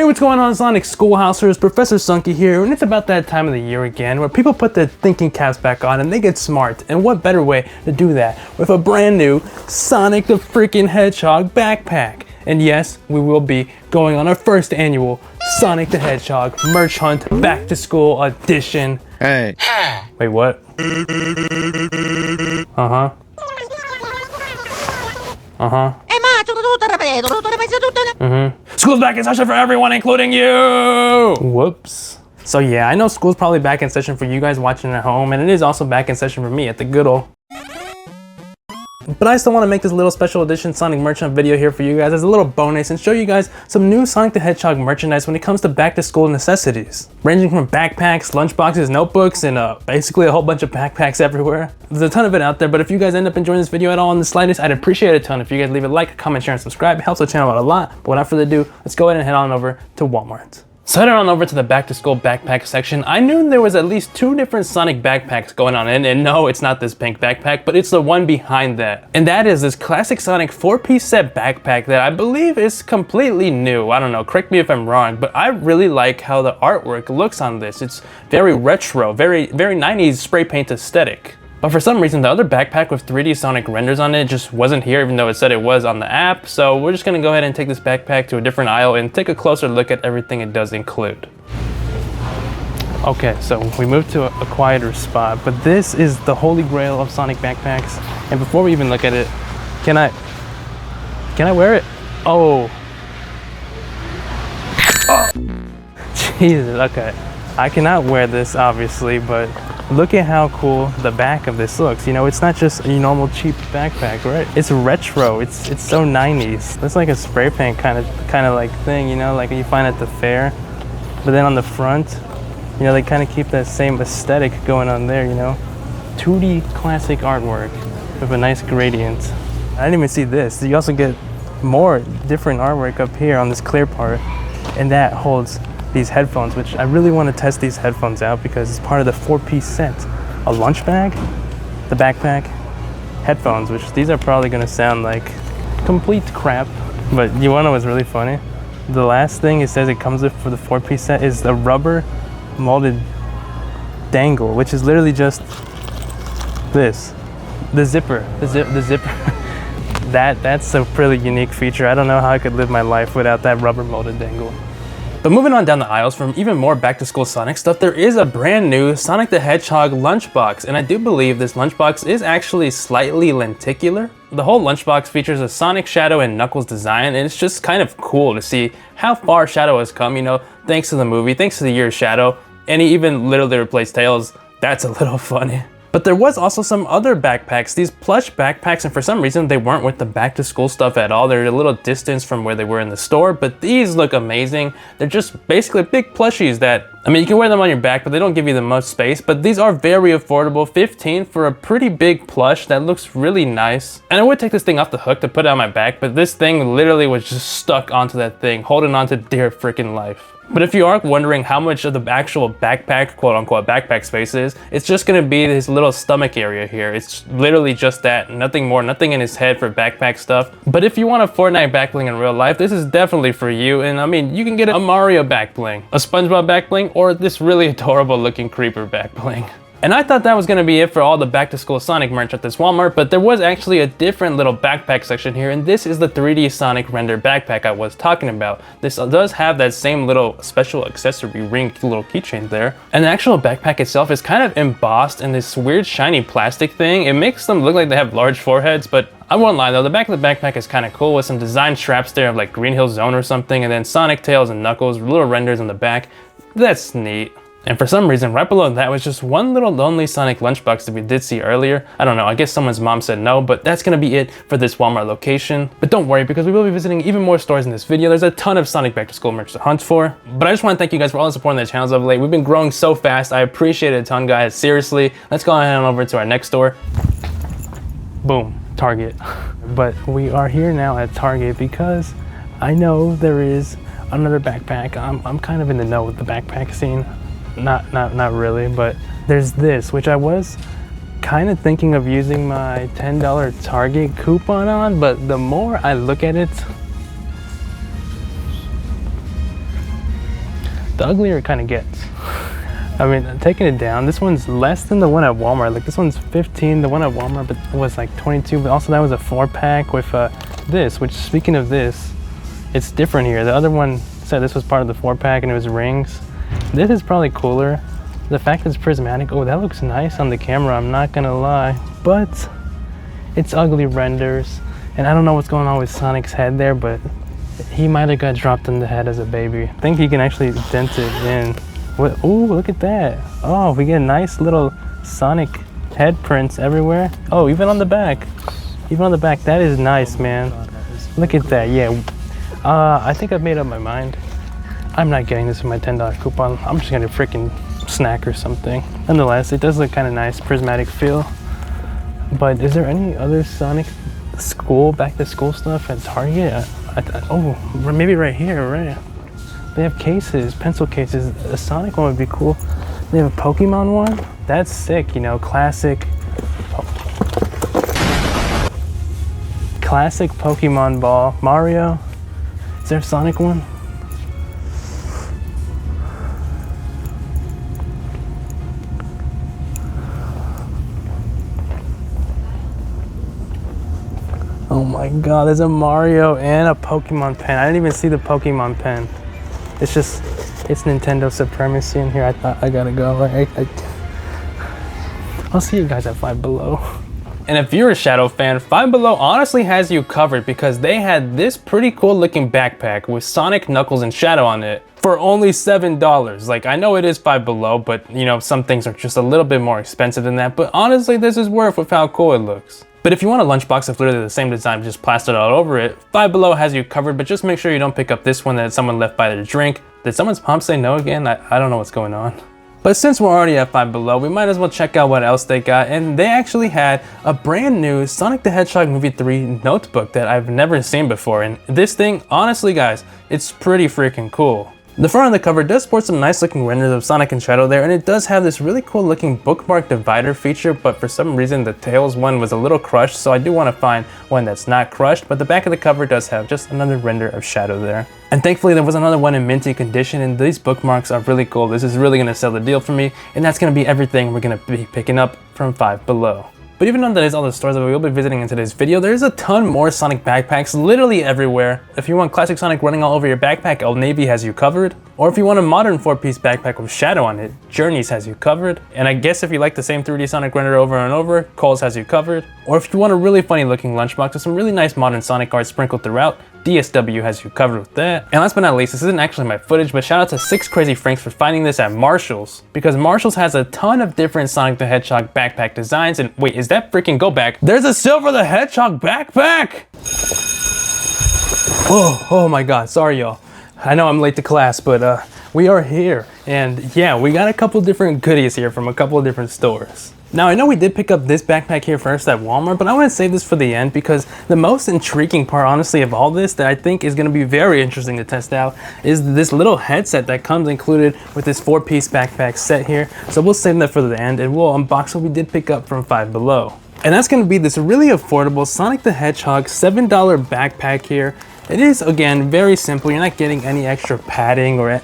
Hey, what's going on, Sonic Schoolhousers? Professor Sunkii here, and it's about that time of the year again where people put their thinking caps back on and they get smart. And what better way to do that with a brand new Sonic the freaking Hedgehog backpack? And yes, we will be going on our first annual Sonic the Hedgehog merch hunt back to school edition. Hey. Wait, what? Uh-huh. Uh-huh. School's back in session for everyone, including you! Whoops. So yeah, I know school's probably back in session for you guys watching at home, and it is also back in session for me at the good old. But I still want to make this little special edition Sonic merchant video here for you guys as a little bonus and show you guys some new Sonic the Hedgehog merchandise when it comes to back to school necessities. Ranging from backpacks, lunchboxes, notebooks, and basically a whole bunch of backpacks everywhere. There's a ton of it out there, but if you guys end up enjoying this video at all in the slightest, I'd appreciate it a ton if you guys leave a like, comment, share, and subscribe. It helps the channel out a lot. But without further ado, let's go ahead and head on over to Walmart. So heading on over to the back to school backpack section, I knew there was at least 2 different Sonic backpacks going on, and no, it's not this pink backpack, but it's the one behind that. And that is this classic Sonic 4-piece set backpack that I believe is completely new. I don't know, correct me if I'm wrong, but I really like how the artwork looks on this. It's very retro, very 90s spray paint aesthetic. But for some reason, the other backpack with 3D Sonic renders on it just wasn't here, even though it said it was on the app. So we're just gonna go ahead and take this backpack to a different aisle and take a closer look at everything it does include. Okay, so we moved to a quieter spot, but this is the holy grail of Sonic backpacks. And before we even look at it, can I wear it? Oh. Jesus, okay. I cannot wear this, obviously, but look at how cool the back of this looks. You know, it's not just a normal cheap backpack, right? It's retro. It's so 90s. It's like a spray paint kind of like thing, you know, like you find at the fair. But then on the front, you know, they kind of keep that same aesthetic going on there, you know. 2D classic artwork with a nice gradient. I didn't even see this. You also get more different artwork up here on this clear part, and that holds these headphones, which I really want to test these headphones out because it's part of the 4-piece set. A lunch bag, the backpack, headphones, which these are probably going to sound like complete crap, but you want to know what's really funny? The last thing it says it comes with for the 4-piece set is the rubber molded dangle, which is literally just this, the zipper. That's a pretty unique feature. I don't know how I could live my life without that rubber molded dangle. But moving on down the aisles from even more back-to-school Sonic stuff, there is a brand new Sonic the Hedgehog lunchbox, and I do believe this lunchbox is actually slightly lenticular. The whole lunchbox features a Sonic, Shadow, and Knuckles design, and it's just kind of cool to see how far Shadow has come, you know, thanks to the movie, thanks to the year of Shadow, and he even literally replaced Tails. That's a little funny. But there was also some other backpacks, these plush backpacks, and for some reason they weren't with the back to school stuff at all. They're a little distance from where they were in the store, but these look amazing. They're just basically big plushies that, I mean, you can wear them on your back, but they don't give you the most space. But these are very affordable, $15 for a pretty big plush that looks really nice. And I would take this thing off the hook to put it on my back, but this thing literally was just stuck onto that thing, holding on to dear freaking life. But if you are wondering how much of the actual backpack, quote unquote, backpack space is, it's just gonna be this little stomach area here. It's literally just that, nothing more, nothing in his head for backpack stuff. But if you want a Fortnite back bling in real life, this is definitely for you. And I mean, you can get a Mario back bling, a SpongeBob back bling, or this really adorable looking creeper back bling. And I thought that was gonna be it for all the back to school Sonic merch at this Walmart, but there was actually a different little backpack section here, and this is the 3D Sonic render backpack I was talking about. This does have that same little special accessory ring little keychain there. And the actual backpack itself is kind of embossed in this weird shiny plastic thing. It makes them look like they have large foreheads, but I won't lie though, the back of the backpack is kind of cool with some design straps there of like Green Hill Zone or something, and then Sonic, Tails, and Knuckles, little renders on the back. That's neat. And for some reason, right below that was just one little lonely Sonic lunchbox that we did see earlier. I don't know, I guess someone's mom said no, but that's gonna be it for this Walmart location. But don't worry, because we will be visiting even more stores in this video. There's a ton of Sonic back to school merch to hunt for. But I just wanna thank you guys for all the support on the channels of late. We've been growing so fast. I appreciate it a ton, guys. Seriously, let's go ahead and over to our next store. Boom, Target. But we are here now at Target because I know there is another backpack. I'm kind of in the know with the backpack scene. Not really, but there's this, which I was kind of thinking of using my $10 Target coupon on, but the more I look at it, The uglier it kind of gets. I mean, taking it down, this one's less than the one at Walmart. Like this one's 15, the one at Walmart but was like 22, but also that was a 4-pack with this, which speaking of this, it's different here. The other one said this was part of the 4-pack and it was rings. This is probably cooler. The fact that it's prismatic, oh, that looks nice on the camera, I'm not gonna lie, but it's ugly renders. And I don't know what's going on with Sonic's head there, but he might have got dropped in the head as a baby. I think he can actually dent it in. What? Oh, look at that. Oh, we get nice little Sonic head prints everywhere. Oh, even on the back. Even on the back, that is nice, man. Look at that, yeah. I think I've made up my mind. I'm not getting this in my $10 coupon. I'm just gonna freaking snack or something. Nonetheless, it does look kind of nice, prismatic feel. But is there any other Sonic back to school stuff at Target? Oh, maybe right here, right? They have cases, pencil cases. A Sonic one would be cool. They have a Pokemon one? That's sick, you know, classic Pokemon ball. Mario? Is there a Sonic one? Oh my god, there's a Mario and a Pokemon pen. I didn't even see the Pokemon pen. It's Nintendo supremacy in here. I gotta go. I'll see you guys at Five Below. And if you're a Shadow fan, Five Below honestly has you covered because they had this pretty cool looking backpack with Sonic, Knuckles, and Shadow on it for only $7. Like, I know it is Five Below, but you know, some things are just a little bit more expensive than that, but honestly, this is worth with how cool it looks. But if you want a lunchbox that's literally the same design, just plastered all over it, Five Below has you covered, but just make sure you don't pick up this one that someone left by their drink. Did someone's mom say no again? I don't know what's going on. But since we're already at Five Below, we might as well check out what else they got. And they actually had a brand new Sonic the Hedgehog Movie 3 notebook that I've never seen before. And this thing, honestly guys, it's pretty freaking cool. The front of the cover does sport some nice looking renders of Sonic and Shadow there, and it does have this really cool looking bookmark divider feature, but for some reason the Tails one was a little crushed, so I do want to find one that's not crushed, but the back of the cover does have just another render of Shadow there. And thankfully there was another one in minty condition, and these bookmarks are really cool. This is really going to sell the deal for me, and that's going to be everything we're going to be picking up from Five Below. But even though that is all the stores that we will be visiting in today's video, there's a ton more Sonic backpacks literally everywhere. If you want classic Sonic running all over your backpack, Old Navy has you covered. Or if you want a modern 4-piece backpack with Shadow on it, Journeys has you covered. And I guess if you like the same 3D Sonic render over and over, Kohl's has you covered. Or if you want a really funny looking lunchbox with some really nice modern Sonic art sprinkled throughout, DSW has you covered with that. And last but not least, this isn't actually my footage, but shout out to 6 Crazy Franks for finding this at Marshall's, because Marshall's has a ton of different Sonic the Hedgehog backpack designs. And wait, is that freaking go back? There's a Silver the Hedgehog backpack! Oh my god, sorry y'all. I know I'm late to class, but we are here. And yeah, we got a couple different goodies here from a couple of different stores. Now, I know we did pick up this backpack here first at Walmart, but I want to save this for the end because the most intriguing part, honestly, of all this that I think is going to be very interesting to test out is this little headset that comes included with this 4-piece backpack set here. So we'll save that for the end and we'll unbox what we did pick up from Five Below. And that's going to be this really affordable Sonic the Hedgehog $7 backpack here. It is, again, very simple. You're not getting any extra padding or...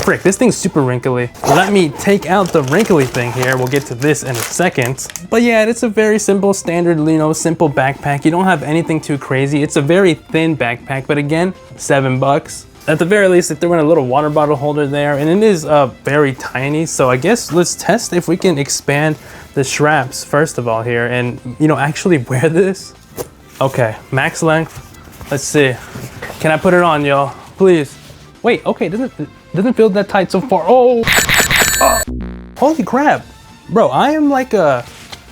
Frick, this thing's super wrinkly. Let me take out the wrinkly thing here. We'll get to this in a second. But yeah, it's a very simple, standard, you know, simple backpack. You don't have anything too crazy. It's a very thin backpack, but again, $7. At the very least, they threw in a little water bottle holder there, and it is very tiny. So I guess let's test if we can expand the straps first of all here and, you know, actually wear this. Okay, max length. Let's see. Can I put it on, y'all? Please. Wait, okay, doesn't feel that tight so far. Oh! Holy crap. Bro, I am like a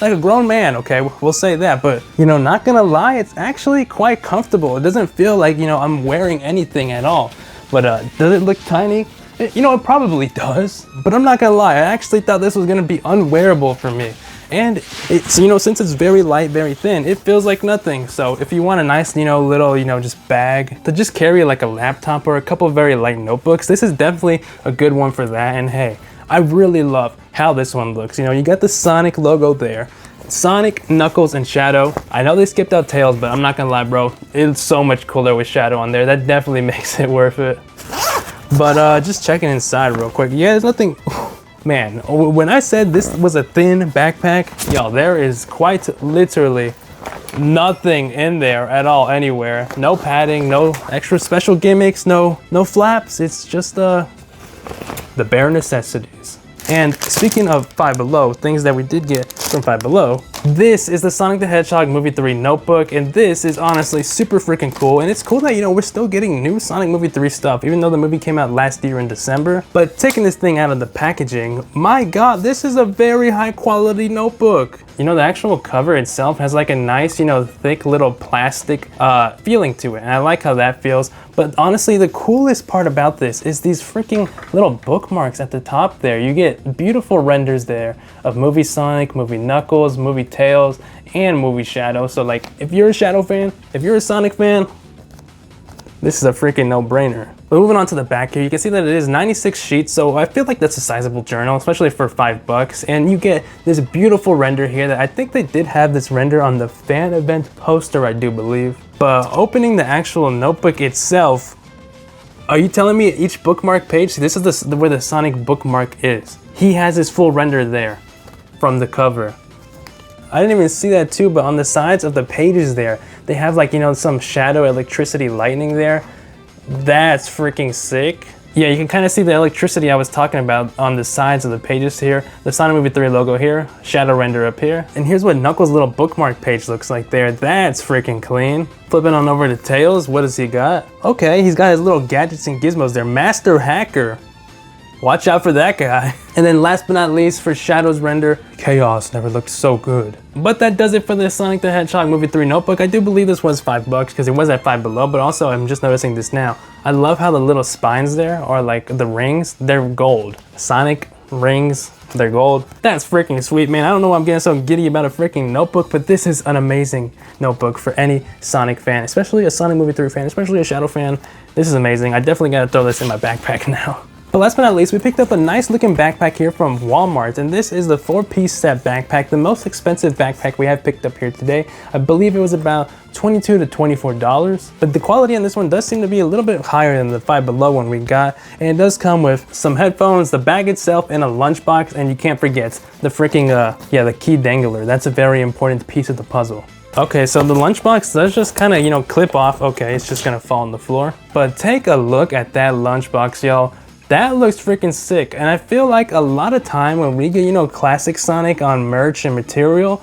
grown man, okay? We'll say that, but you know, not gonna lie, it's actually quite comfortable. It doesn't feel like, you know, I'm wearing anything at all. But does it look tiny? You know, it probably does, but I'm not gonna lie, I actually thought this was gonna be unwearable for me. And it's, you know, since it's very light, very thin, it feels like nothing. So if you want a nice, you know, little, you know, just bag to just carry like a laptop or a couple of very light notebooks, this is definitely a good one for that. And hey, I really love how this one looks. You know, you got the Sonic logo there. Sonic, Knuckles, and Shadow. I know they skipped out Tails, but I'm not gonna lie, bro. It's so much cooler with Shadow on there. That definitely makes it worth it. But just checking inside real quick. Yeah, there's nothing. Man, when I said this was a thin backpack, y'all, there is quite literally nothing in there at all anywhere. No padding, no extra special gimmicks, no flaps. It's just the bare necessities. And speaking of Five Below, things that we did get from Five Below, this is the Sonic the Hedgehog Movie 3 notebook, and this is honestly super freaking cool. And it's cool that, you know, we're still getting new Sonic Movie 3 stuff, even though the movie came out last year in December. But taking this thing out of the packaging, my God, this is a very high quality notebook. You know, the actual cover itself has like a nice, you know, thick little plastic feeling to it. And I like how that feels. But honestly, the coolest part about this is these freaking little bookmarks at the top there. You get beautiful renders there of movie Sonic, movie Knuckles, movie Tails, and movie Shadow. So like, if you're a Shadow fan, if you're a Sonic fan, this is a freaking no-brainer. But moving on to the back here, you can see that it is 96 sheets, so I feel like that's a sizable journal, especially for $5. And you get this beautiful render here that I think they did have this render on the fan event poster, I do believe. But opening the actual notebook itself, are you telling me each bookmark page, see, this is where the Sonic bookmark is. He has his full render there from the cover. I didn't even see that too, but on the sides of the pages there, they have like, you know, some shadow electricity lightning there. That's freaking sick. Yeah, you can kind of see the electricity I was talking about on the sides of the pages here. The Sonic Movie 3 logo here, shadow render up here. And here's what Knuckles' little bookmark page looks like there. That's freaking clean. Flipping on over to Tails, what does he got? Okay, he's got his little gadgets and gizmos there. Master Hacker. Watch out for that guy. And then last but not least, for Shadow's render, Chaos never looked so good. But that does it for the Sonic the Hedgehog Movie 3 notebook. I do believe this was $5 because it was at Five Below, but also I'm just noticing this now. I love how the little spines there are like the rings, they're gold. Sonic rings, they're gold. That's freaking sweet, man. I don't know why I'm getting so giddy about a freaking notebook, but this is an amazing notebook for any Sonic fan, especially a Sonic Movie 3 fan, especially a Shadow fan. This is amazing. I definitely gotta throw this in my backpack now. But last but not least, we picked up a nice looking backpack here from Walmart, and this is the 4-piece set backpack, the most expensive backpack we have picked up here today. I believe it was about $22 to $24, but the quality on this one does seem to be a little bit higher than the Five Below one we got, and it does come with some headphones, the bag itself, and a lunchbox, and you can't forget the freaking, the key dangler. That's a very important piece of the puzzle. Okay, so the lunchbox does just kind of, you know, clip off. Okay, it's just gonna fall on the floor. But take a look at that lunchbox, y'all. That looks freaking sick, and I feel like a lot of time when we get, you know, classic Sonic on merch and material,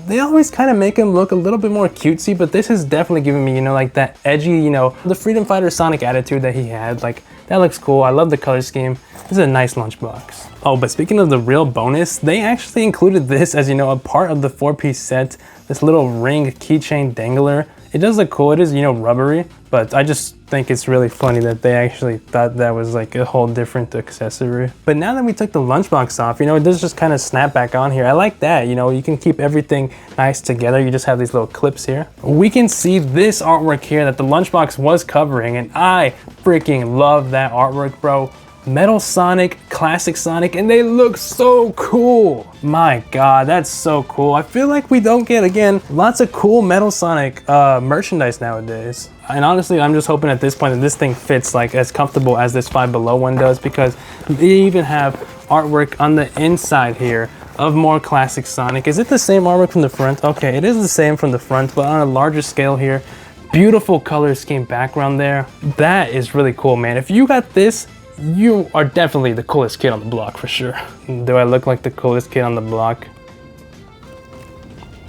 they always kind of make him look a little bit more cutesy, but this is definitely giving me, you know, like that edgy, you know, the Freedom Fighter Sonic attitude that he had. Like, that looks cool. I love the color scheme. This is a nice lunchbox. Oh, but speaking of the real bonus, they actually included this as, you know, a part of the 4-piece set, this little ring keychain dangler. It does look cool. It is, you know, rubbery, but I just think it's really funny that they actually thought that was like a whole different accessory. But now that we took the lunchbox off, you know, it does just kind of snap back on here. I like that, you know, you can keep everything nice together. You just have these little clips here. We can see this artwork here that the lunchbox was covering, and I freaking love that artwork, bro. Metal Sonic, Classic Sonic, and they look so cool. My God, that's so cool. I feel like we don't get, again, lots of cool Metal Sonic merchandise nowadays. And honestly, I'm just hoping at this point that this thing fits like as comfortable as this Five Below one does, because they even have artwork on the inside here of more Classic Sonic. Is it the same artwork from the front? Okay, it is the same from the front, but on a larger scale here. Beautiful color scheme background there. That is really cool, man. If you got this, you are definitely the coolest kid on the block for sure. Do I look like the coolest kid on the block?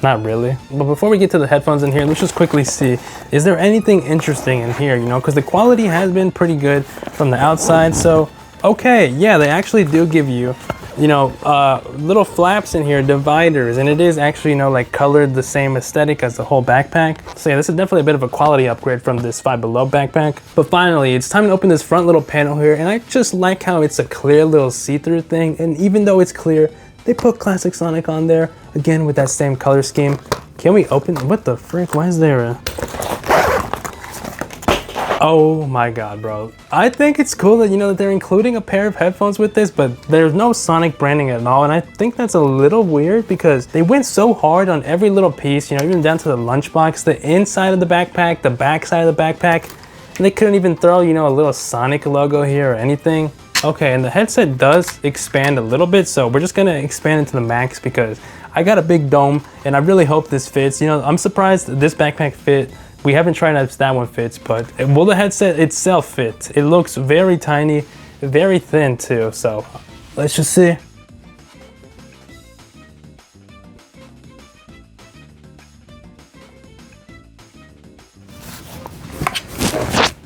Not really. But before we get to the headphones in here, let's just quickly see, is there anything interesting in here, you know, because the quality has been pretty good from the outside. So, okay, yeah, they actually do give you, you know, little flaps in here, dividers, and it is actually, you know, like colored the same aesthetic as the whole backpack. So yeah, this is definitely a bit of a quality upgrade from this Five Below backpack. But finally, it's time to open this front little panel here, and I just like how it's a clear little see-through thing, and even though it's clear, they put Classic Sonic on there, again with that same color scheme. Can we open, what the frick, why is there a... Oh my God, bro. I think it's cool that, you know, that they're including a pair of headphones with this, but there's no Sonic branding at all. And I think that's a little weird because they went so hard on every little piece, you know, even down to the lunchbox, the inside of the backpack, the back side of the backpack. And they couldn't even throw, you know, a little Sonic logo here or anything. Okay, and the headset does expand a little bit, so we're just gonna expand it to the max because I got a big dome and I really hope this fits. You know, I'm surprised this backpack fit. We haven't tried out if that one fits, but will the headset itself fit? It looks very tiny, very thin too, so let's just see.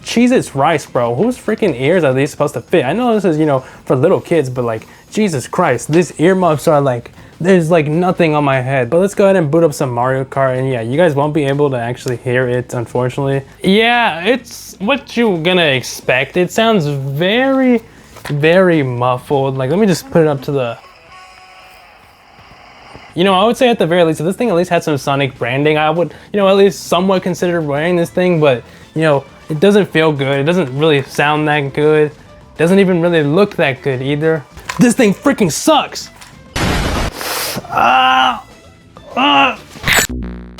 Jesus Christ, bro. Whose freaking ears are these supposed to fit? I know this is, you know, for little kids, but like, Jesus Christ, these earmuffs are like, there's like nothing on my head. But let's go ahead and boot up some Mario Kart, and yeah, you guys won't be able to actually hear it, unfortunately. Yeah, it's what you're gonna expect. It sounds very, very muffled. Like, let me just put it up to the... You know, I would say at the very least, if this thing at least had some Sonic branding, I would, you know, at least somewhat consider wearing this thing, but, you know, it doesn't feel good. It doesn't really sound that good. It doesn't even really look that good either. This thing freaking sucks.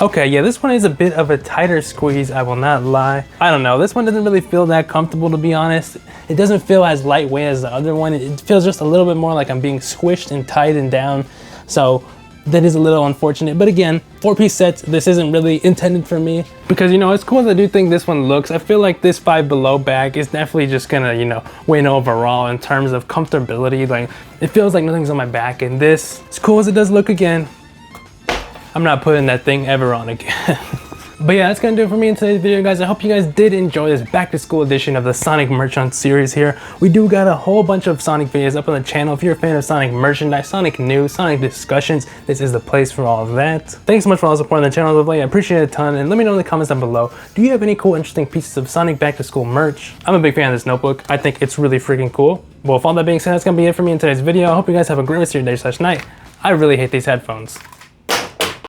Okay, yeah, this one is a bit of a tighter squeeze, I will not lie. I don't know, this one doesn't really feel that comfortable, to be honest. It doesn't feel as lightweight as the other one. It feels just a little bit more like I'm being squished and tightened down. So that is a little unfortunate, but again, 4-piece sets, this isn't really intended for me. Because, you know, as cool as I do think this one looks, I feel like this Five Below bag is definitely just gonna, you know, win overall in terms of comfortability. Like, it feels like nothing's on my back, and this, as cool as it does look again, I'm not putting that thing ever on again. But yeah, that's gonna do it for me in today's video, guys. I hope you guys did enjoy this back to school edition of the Sonic Merchant series here. We do got a whole bunch of Sonic videos up on the channel. If you're a fan of Sonic merchandise, Sonic news, Sonic discussions, this is the place for all of that. Thanks so much for all the support on the channel as of late. I appreciate it a ton. And let me know in the comments down below, do you have any cool, interesting pieces of Sonic back to school merch? I'm a big fan of this notebook. I think it's really freaking cool. Well, with all that being said, that's gonna be it for me in today's video. I hope you guys have a great rest of your day/night. I really hate these headphones.